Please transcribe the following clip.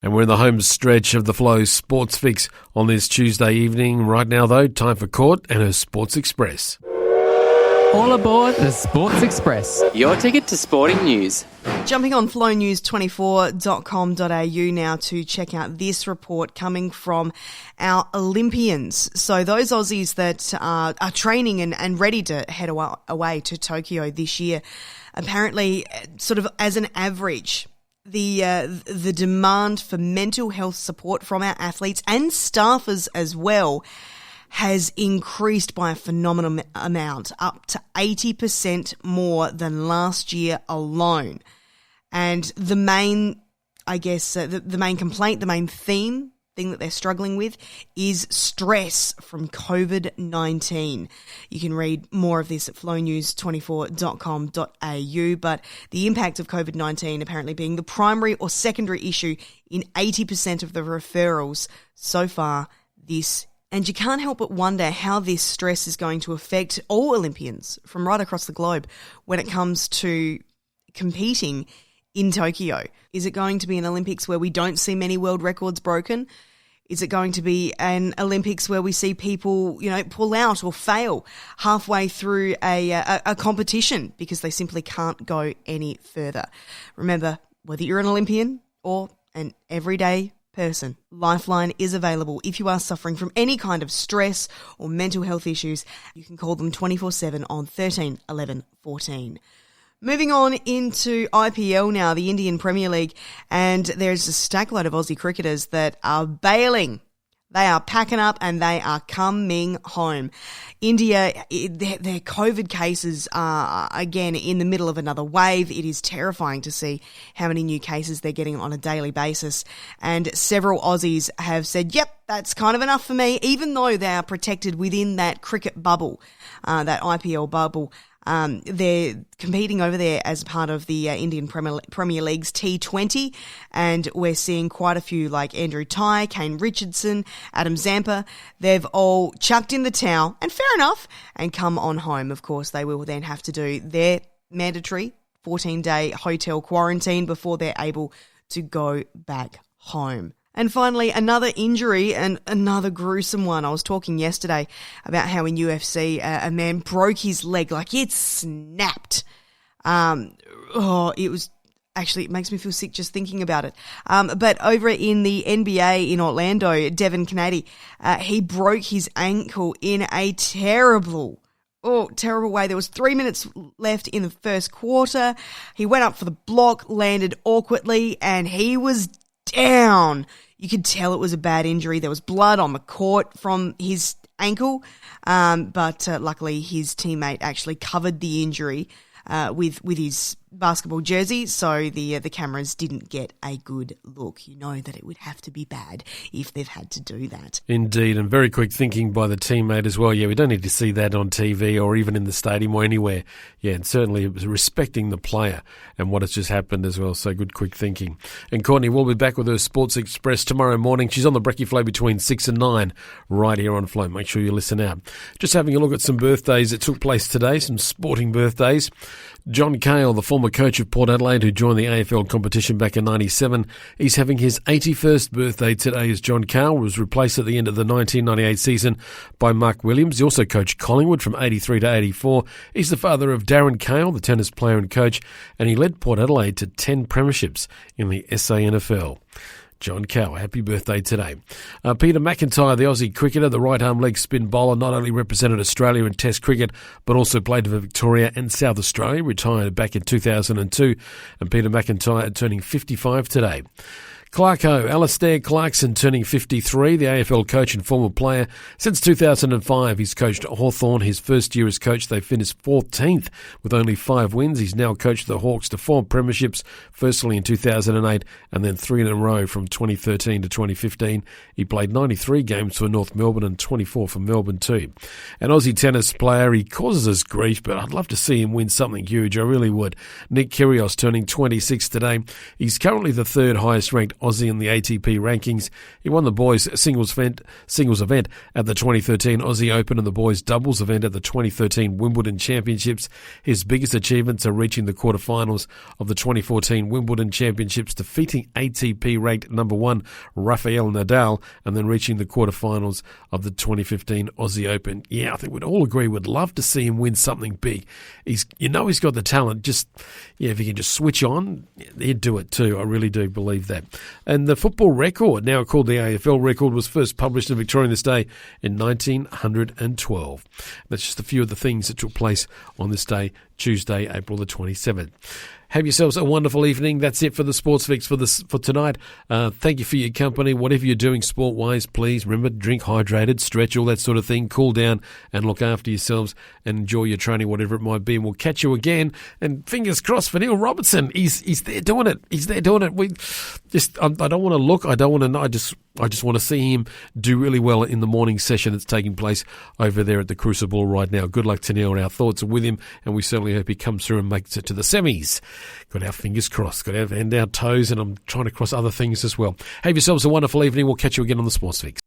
And we're in the home stretch of the Flow Sports Fix on this Tuesday evening. Right now, though, time for Court and her Sports Express. All aboard the Sports Express, your ticket to sporting news. Jumping on flownews24.com.au now to check out this report coming from our Olympians. So those Aussies that are training and ready to head away to Tokyo this year, apparently sort of as an average, the demand for mental health support from our athletes and staffers as well has increased by a phenomenal amount, up to 80% more than last year alone. And the main, the main complaint, the main thing that they're struggling with is stress from COVID-19. You can read more of this at flownews24.com.au, but the impact of COVID-19 apparently being the primary or secondary issue in 80% of the referrals so far this year. And you can't help but wonder how this stress is going to affect all Olympians from right across the globe when it comes to competing in Tokyo. Is it going to be an Olympics where we don't see many world records broken? Is it going to be an Olympics where we see people, pull out or fail halfway through a competition because they simply can't go any further? Remember, whether you're an Olympian or an everyday person, Lifeline is available. If you are suffering from any kind of stress or mental health issues, you can call them 24/7 on 13 11 14. Moving on into IPL now, the Indian Premier League, and there's a stackload of Aussie cricketers that are bailing. They are packing up and they are coming home. India, their COVID cases are again in the middle of another wave. It is terrifying to see how many new cases they're getting on a daily basis. And several Aussies have said, yep, that's kind of enough for me, even though they are protected within that cricket bubble, that IPL bubble. They're competing over there as part of the Indian Premier League's T20, and we're seeing quite a few like Andrew Tye, Kane Richardson, Adam Zampa. They've all chucked in the towel, and fair enough, and come on home. Of course, they will then have to do their mandatory 14-day hotel quarantine before they're able to go back home. And finally, another injury and another gruesome one. I was talking yesterday about how in UFC a man broke his leg, like it snapped. It makes me feel sick just thinking about it. But over in the NBA in Orlando, Devin Kennedy, he broke his ankle in a terrible way. There was 3 minutes left in the first quarter. He went up for the block, landed awkwardly, and he was down. You could tell it was a bad injury. There was blood on the court from his ankle, but luckily his teammate actually covered the injury with his basketball jersey, so the cameras didn't get a good look. You know that it would have to be bad if they've had to do that. Indeed, and very quick thinking by the teammate as well. Yeah, we don't need to see that on TV or even in the stadium or anywhere. Yeah, and certainly it was respecting the player and what has just happened as well. So good quick thinking. And Courtney will be back with her Sports Express tomorrow morning. She's on the Brekkie Flow between 6 and 9 right here on Flow. Make sure you listen out. Just having a look at some birthdays that took place today, some sporting birthdays. John Cahill, the former coach of Port Adelaide who joined the AFL competition back in 97, he's having his 81st birthday today as John Cahill was replaced at the end of the 1998 season by Mark Williams. He also coached Collingwood from 83 to 84. He's the father of Darren Cahill, the tennis player and coach, and he led Port Adelaide to 10 premierships in the SANFL. John Cahill, happy birthday today. Peter McIntyre, the Aussie cricketer, the right-arm leg spin bowler, not only represented Australia in Test cricket, but also played for Victoria and South Australia, retired back in 2002. And Peter McIntyre turning 55 today. Clarko, Alastair Clarkson, turning 53, the AFL coach and former player. Since 2005, he's coached Hawthorn. His first year as coach, they finished 14th with only 5 wins. He's now coached the Hawks to 4 premierships, firstly in 2008 and then 3 in a row from 2013 to 2015. He played 93 games for North Melbourne and 24 for Melbourne too. An Aussie tennis player, he causes us grief, but I'd love to see him win something huge. I really would. Nick Kyrgios turning 26 today. He's currently the 3rd highest ranked Aussie in the ATP rankings. He won the boys singles event at the 2013 Aussie Open and the boys doubles event at the 2013 Wimbledon Championships. His biggest achievements are reaching the quarterfinals of the 2014 Wimbledon Championships, defeating ATP-ranked number 1 Rafael Nadal, and then reaching the quarterfinals of the 2015 Aussie Open. Yeah, I think we'd all agree we'd love to see him win something big. He's got the talent. Just, if he can just switch on, he'd do it too. I really do believe that. And the football record, now called the AFL record, was first published in Victoria this day in 1912. That's just a few of the things that took place on this day, Tuesday, April the 27th. Have yourselves a wonderful evening. That's it for the Sports Fix for tonight. Thank you for your company. Whatever you're doing sport-wise, please remember, drink hydrated, stretch, all that sort of thing. Cool down and look after yourselves and enjoy your training, whatever it might be. And we'll catch you again. And fingers crossed for Neil Robertson. He's there doing it. He's there doing it. I don't want to look. I don't want to know. I just want to see him do really well in the morning session that's taking place over there at the Crucible right now. Good luck to Neil. Our thoughts are with him, and we certainly hope he comes through and makes it to the semis. Got our fingers crossed. Got our toes, and I'm trying to cross other things as well. Have yourselves a wonderful evening. We'll catch you again on the Sports Fix.